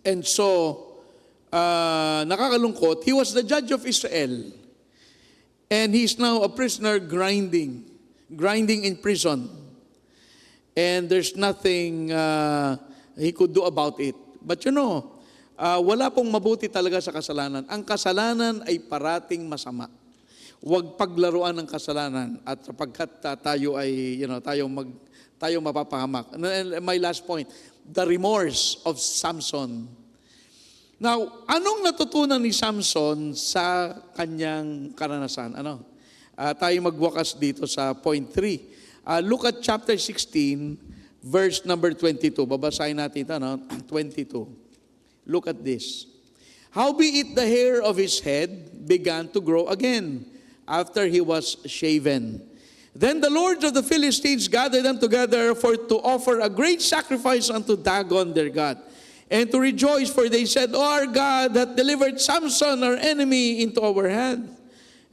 And so, nakakalungkot, he was the judge of Israel. And he's now a prisoner grinding in prison. And there's nothing he could do about it. But wala pong mabuti talaga sa kasalanan. Ang kasalanan ay parating masama. Huwag paglaruan ng kasalanan at sapagkat tayo ay tayo mapapahamak. And my last point, the remorse of Samson. Now, anong natutunan ni Samson sa kanyang karanasan? Tayo magwakas dito sa point 3. Look at chapter 16, verse number 22. Babasahin natin ito, 22. Look at this. Howbeit the hair of his head began to grow again, after he was shaven. Then the lords of the Philistines gathered them together to offer a great sacrifice unto Dagon their god, and to rejoice, for they said, our God hath delivered Samson our enemy into our hand.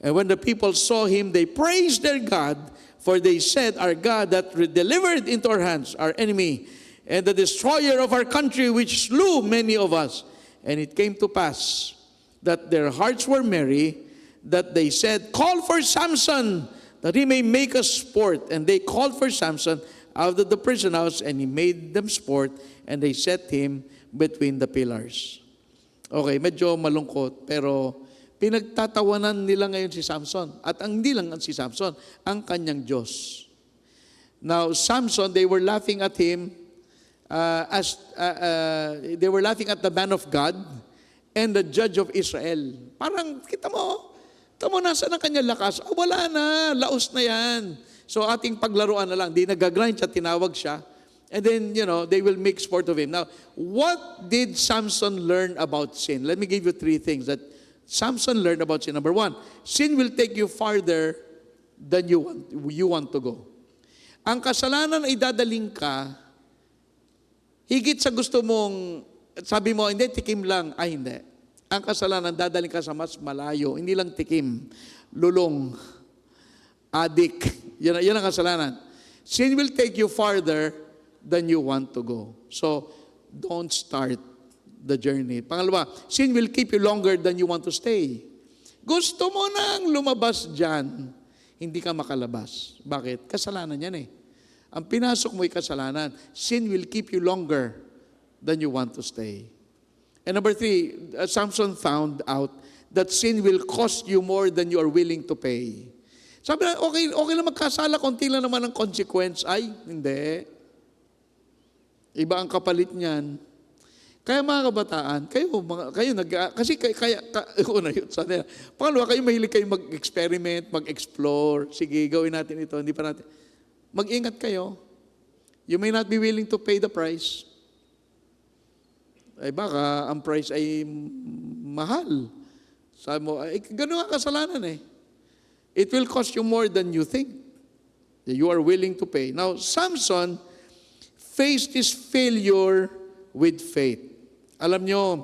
And when the people saw him, they praised their God, for they said, our God hath delivered into our hands our enemy, and the destroyer of our country, which slew many of us. And it came to pass that their hearts were merry, that they said, call for Samson, that he may make us sport. And they called for Samson out of the prison house, and he made them sport, and they set him between the pillars. Okay, medyo malungkot, pero pinagtatawanan nila ngayon si Samson. At hindi lang si Samson, ang kanyang Diyos. Now, Samson, they were laughing at him they were laughing at the man of God and the judge of Israel. Parang, kita mo, nasaan ang kanyang lakas? Wala na, laos na yan. So ating paglaruan na lang, di nagagrind siya, tinawag siya. And then, they will make sport of him. Now, what did Samson learn about sin? Let me give you 3 things that Samson learned about sin. Number 1, sin will take you farther than you want to go. Ang kasalanan ay dadaling ka, higit sa gusto mong, sabi mo, hindi, tikim lang. Ay, hindi. Ang kasalanan, dadaling ka sa mas malayo. Hindi lang tikim, lulong, adik. Yan ang kasalanan. Sin will take you farther than you want to go. So, don't start the journey. Pangalawa, sin will keep you longer than you want to stay. Gusto mo nang lumabas dyan, hindi ka makalabas. Bakit? Kasalanan yan eh. Ang pinasok mo ay kasalanan. Sin will keep you longer than you want to stay. And number 3, Samson found out that sin will cost you more than you are willing to pay. Sabi na, okay lang magkasala, konti lang naman ang consequence. Ay, hindi. Iba ang kapalit niyan. Kaya mga kabataan, una yun, sana. Pangalawa, kayo mahilig kayo mag-experiment, mag-explore. Sige, gawin natin ito, hindi pa natin. Mag-ingat kayo. You may not be willing to pay the price. Ay baka ang price ay mahal. Sabi mo, ay gano'n ang kasalanan eh. It will cost you more than you think. You are willing to pay. Now, Samson faced his failure with faith. Alam nyo,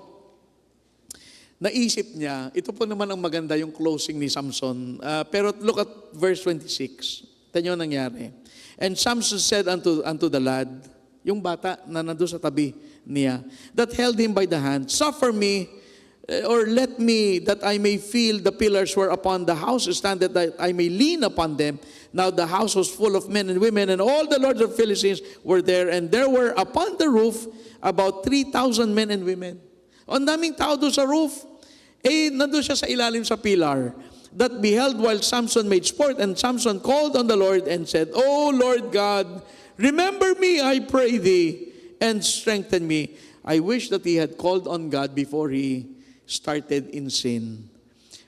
naisip niya, ito po naman ang maganda yung closing ni Samson. Pero look at verse 26. Ito yung nangyari. And Samson said unto the lad, yung bata na nandun sa tabi niya, that held him by the hand, suffer me, or let me, that I may feel the pillars whereupon the house stand, that I may lean upon them. Now the house was full of men and women, and all the lords of Philistines were there, and there were upon the roof about 3,000 men and women. Ang daming tao doon sa roof. Nandun siya sa ilalim sa pillar. That beheld while Samson made sport, and Samson called on the Lord and said, O Lord God, remember me, I pray thee, and strengthen me. I wish that he had called on God before he started in sin.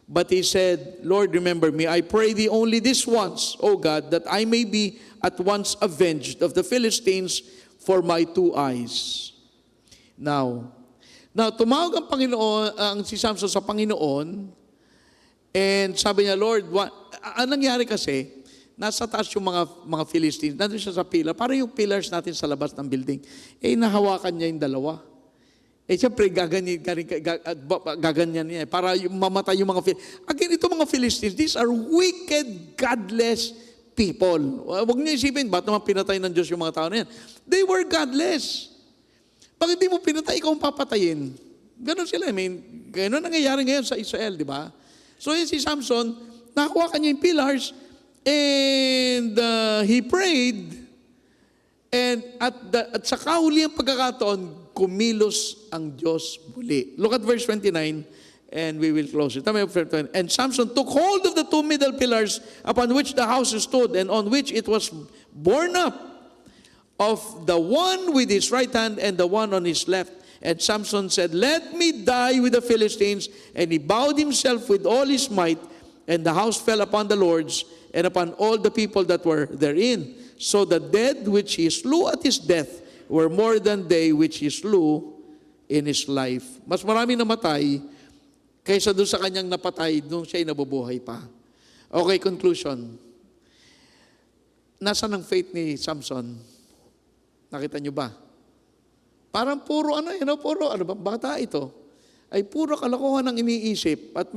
But he said, Lord, remember me, I pray thee only this once, O God, that I may be at once avenged of the Philistines for my 2 eyes. Now, tumawag ang Panginoon, si Samson sa Panginoon, and sabi niya, Lord, anong nangyari kasi, nasa taas yung mga Philistines, nandun siya sa pillar, parang yung pillars natin sa labas ng building, nahawakan niya yung dalawa. Siyempre, gaganyan niya, para mamatay yung mga Philistines. Again, ito mga Philistines, these are wicked, godless people. Huwag niyo isipin, ba't naman pinatay ng Diyos yung mga tao na yan? They were godless. Bakit di mo pinatay, ikaw ang papatayin? Ganon sila. Ganon nangyayari ngayon sa Israel, di ba? So yun si Samson, Nakakuha kanya yung pillars, and he prayed, and at sa kahuli ang pagkakataon, kumilos ang Diyos muli. Look at verse 29, and we will close it. And Samson took hold of the two middle pillars upon which the house stood, and on which it was borne up, of the one with his right hand and the one on his left. And Samson said, "Let me die with the Philistines." And he bowed himself with all his might, and the house fell upon the lords and upon all the people that were therein. So the dead which he slew at his death were more than they which he slew in his life. Mas marami namatay kaysa doon sa kanyang napatay nung siya'y nabubuhay pa. Okay, conclusion. Nasaan ang faith ni Samson? Nakita niyo ba? Parang puro puro bata ito. Ay puro kalokohan ang iniisip at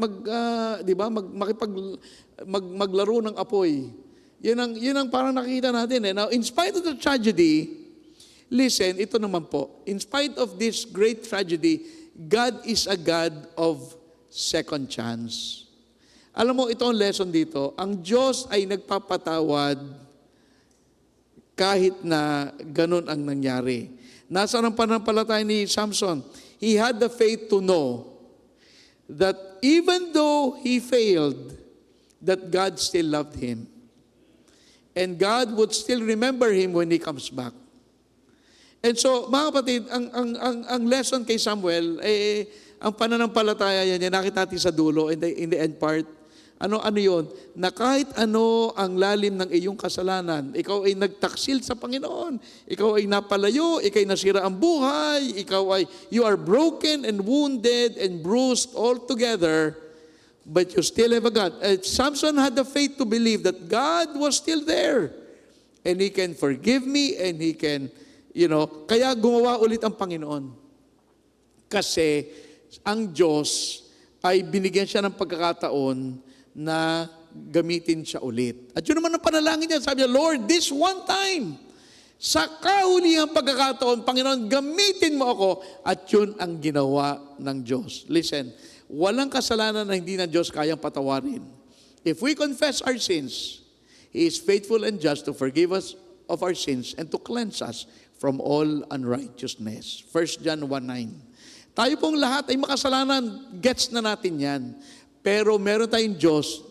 maglaro ng apoy. Yun ang parang nakita natin eh. Now, in spite of the tragedy, listen, ito naman po. In spite of this great tragedy, God is a God of second chance. Alam mo, ito ang lesson dito. Ang Diyos ay nagpapatawad kahit na ganun ang nangyari. Nasaan ang pananampalataya ni Samson? He had the faith to know that even though he failed, that God still loved him. And God would still remember him when he comes back. And so, mga kapatid, ang lesson kay Samuel, ang pananampalataya niya, nakita natin sa dulo, in the end part, ano yun? Na kahit ano ang lalim ng iyong kasalanan, ikaw ay nagtaksil sa Panginoon, ikaw ay napalayo, ikaw ay nasira ang buhay, you are broken and wounded and bruised all together, but you still have a God. Samson had the faith to believe that God was still there, and He can forgive me, and He can, kaya gumawa ulit ang Panginoon. Kasi ang Diyos ay binigyan siya ng pagkakataon na gamitin siya ulit. At yun naman ang panalangin niya. Sabi niya, Lord, this one time, sa kahulihang pagkakataon, Panginoon, gamitin mo ako. At yun ang ginawa ng Diyos. Listen, walang kasalanan na hindi ng Diyos kayang patawarin. If we confess our sins, He is faithful and just to forgive us of our sins and to cleanse us from all unrighteousness. 1 John 1:9. Tayo pong lahat ay makasalanan. Gets na natin yan. Pero meron tayong Diyos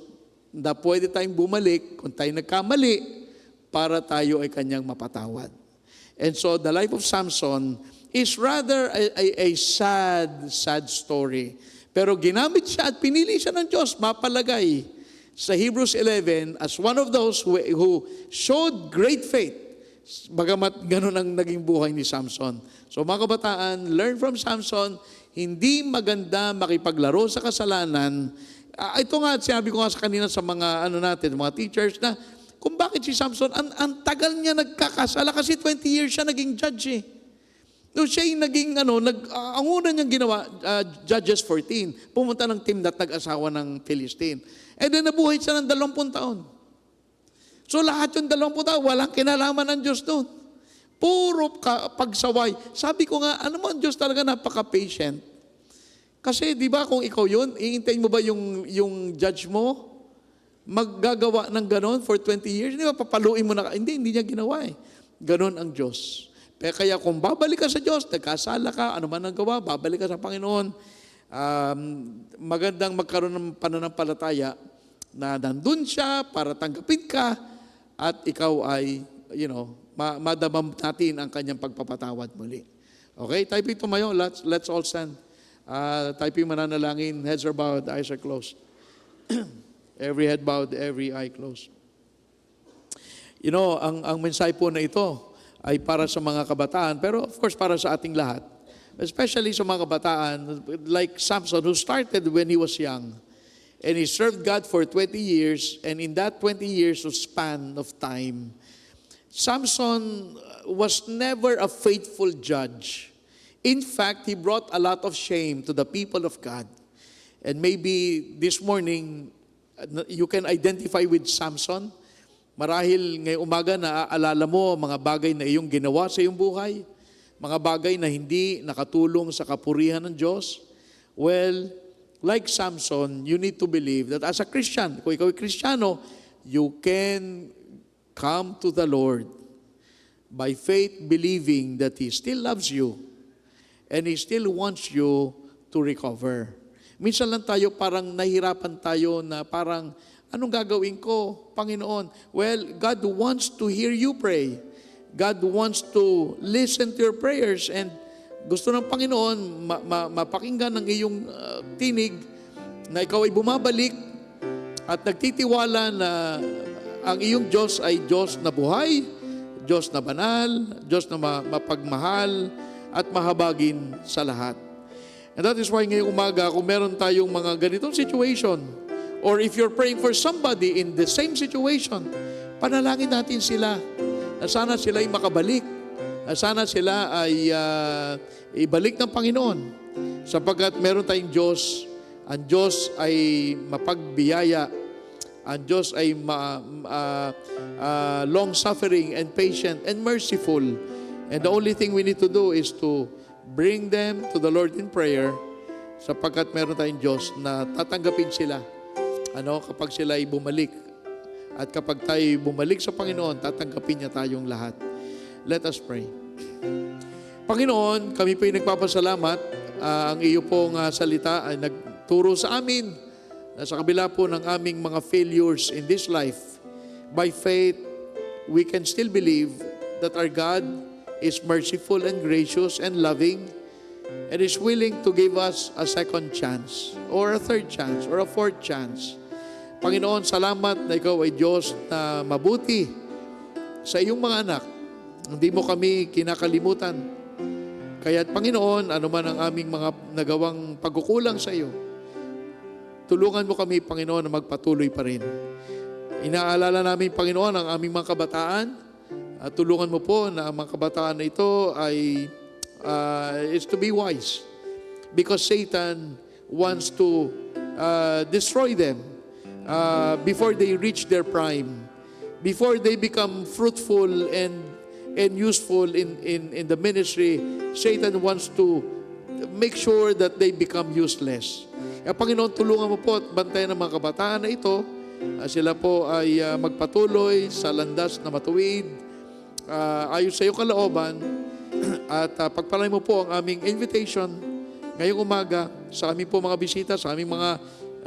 na pwede tayong bumalik kung tayo nagkamali para tayo ay kanyang mapatawad. And so the life of Samson is rather a sad story. Pero ginamit siya at pinili siya ng Diyos, mapalagay sa Hebrews 11 as one of those who showed great faith. Bagamat ganun ang naging buhay ni Samson. So mga kabataan, learn from Samson. Hindi maganda makipaglaro sa kasalanan. Ito nga, sinabi ko nga sa kanina sa mga mga teachers na kung bakit si Samson, ang tagal niya nagkakasala kasi 20 years siya naging judge eh. So siya yung naging, ang una niyang ginawa, Judges 14, pumunta ng team that nag-asawa ng Philistine. And then nabuhay siya ng 20 taon. So lahat yung 20 taon, walang kinalaman ng Diyos doon. Puro pagsaway. Sabi ko nga, ang Diyos talaga napaka-patient. Kasi di ba kung ikaw yun, iintayin mo ba yung judge mo? Maggagawa ng ganon for 20 years? Di ba papaluin mo na? Hindi niya ginawa eh. Ganon ang Diyos. Kaya kung babalik ka sa Diyos, nagkasala ka, ano man ang gawa, babalik ka sa Panginoon, magandang magkaroon ng pananampalataya na nandun siya para tanggapin ka at ikaw ay, madamam natin ang kanyang pagpapatawad muli. Okay, tayo tumayo. Let's all stand. Tayo mananalangin. Heads are bowed, eyes are closed. Every head bowed, every eye closed. Ang mensahe po na ito ay para sa mga kabataan, pero of course para sa ating lahat. Especially sa mga kabataan, like Samson, who started when he was young. And he served God for 20 years, and in that 20 years of span of time, Samson was never a faithful judge. In fact, he brought a lot of shame to the people of God. And maybe this morning, you can identify with Samson. Marahil ngayong umaga naaalala mo mga bagay na iyong ginawa sa iyong buhay, mga bagay na hindi nakatulong sa kapurihan ng Diyos. Well, like Samson, you need to believe that as a Christian, kung ikaw ay Kristiyano, you can come to the Lord by faith, believing that He still loves you and He still wants you to recover. Minsan lang tayo parang nahirapan tayo na parang, anong gagawin ko, Panginoon? Well, God wants to hear you pray. God wants to listen to your prayers, and gusto ng Panginoon mapakinggan ng iyong tinig na ikaw ay bumabalik at nagtitiwala na ang iyong Diyos ay Diyos na buhay, Diyos na banal, Diyos na mapagmahal at mahabagin sa lahat. And that is why ngayong umaga, kung meron tayong mga ganitong situation, or if you're praying for somebody in the same situation, panalangin natin sila na sana sila ay makabalik, na sana sila ay ibalik ng Panginoon, sapagkat meron tayong Diyos. Ang Diyos ay mapagbiyaya, ang Diyos ay long-suffering and patient and merciful. And the only thing we need to do is to bring them to the Lord in prayer, sapagkat meron tayong Diyos na tatanggapin sila kapag sila ay bumalik. At kapag tayo bumalik sa Panginoon, tatanggapin niya tayong lahat. Let us pray. Panginoon, kami po ay nagpapasalamat. Ang iyo pong salita ay nagturo sa amin na sa kabila po ng aming mga failures in this life, by faith, we can still believe that our God is merciful and gracious and loving and is willing to give us a second chance or a third chance or a fourth chance. Panginoon, salamat na ikaw ay Diyos na mabuti sa iyong mga anak. Hindi mo kami kinakalimutan. Kaya't Panginoon, ano man ang aming mga nagawang pagkukulang sa iyo, tulungan mo kami, Panginoon, na magpatuloy pa rin. Inaalala namin, Panginoon, ang aming mga kabataan. At tulungan mo po na ang mga kabataan na ito ay is to be wise. Because Satan wants to destroy them before they reach their prime, before they become fruitful and useful in the ministry. Satan wants to make sure that they become useless. Kaya Panginoon, tulungan mo po at bantayan ng mga kabataan na ito. Sila po ay magpatuloy sa landas na matuwid, ayon sa iyong kalooban, at pagpalay mo po ang aming invitation ngayong umaga sa aming po mga bisita, sa aming mga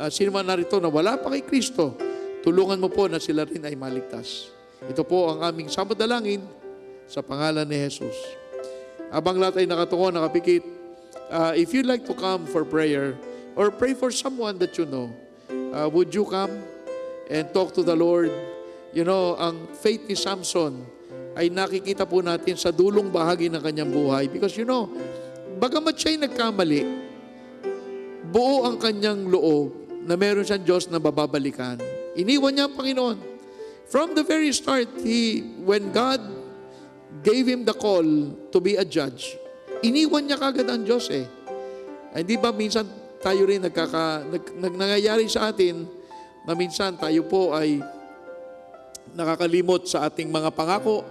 sino man narito na wala pa kay Kristo. Tulungan mo po na sila rin ay maligtas. Ito po ang aming samot-dalangin sa pangalan ni Jesus. Abang lahat ay nakatungo, nakapikit, if you'd like to come for prayer or pray for someone that you know, would you come and talk to the Lord? You know, ang faith ni Samson ay nakikita po natin sa dulong bahagi ng kanyang buhay. Because you know, bagamat siya'y nagkamali, buo ang kanyang loob na meron siyang Diyos na bababalikan. Iniwan niya ang Panginoon. From the very start, when God gave him the call to be a judge, iniwan niya kagad ang Diyos eh. Hindi ba minsan tayo rin nangyayari sa atin na minsan tayo po ay nakakalimot sa ating mga pangako.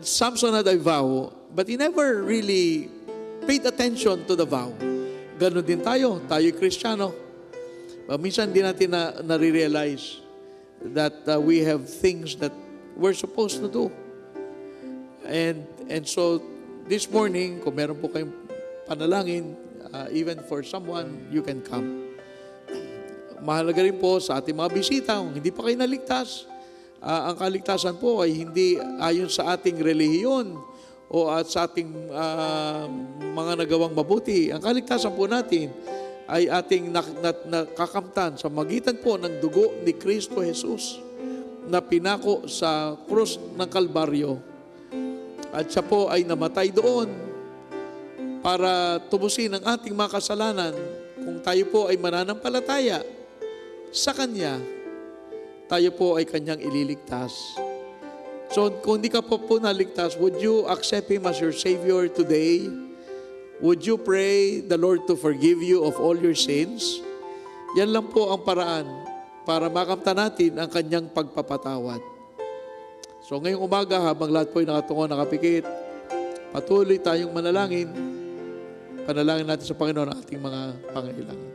Samson had a vow, but he never really paid attention to the vow. Ganon din tayo Kristiyano. Minsan di natin na-realize that we have things that we're supposed to do. And so, this morning, kung meron po kayong panalangin, even for someone, you can come. Mahalaga rin po sa ating mga bisita, kung hindi pa kayo naligtas, ang kaligtasan po ay hindi ayon sa ating relihiyon o at sa ating mga nagawang mabuti. Ang kaligtasan po natin ay ating nakakamtan sa magitan po ng dugo ni Kristo Jesus na pinako sa krus ng Kalbaryo. At siya po ay namatay doon para tubusin ang ating mga kasalanan. Kung tayo po ay mananampalataya sa Kanya, tayo po ay Kanyang ililigtas. So, kung di ka po naligtas, would you accept Him as your Savior today? Would you pray the Lord to forgive you of all your sins? Yan lang po ang paraan para makamta natin ang Kanyang pagpapatawad. So, ngayong umaga, habang lahat po ay nakatungo, nakapikit, patuloy tayong manalangin. Panalangin natin sa Panginoon ang ating mga pangailangan.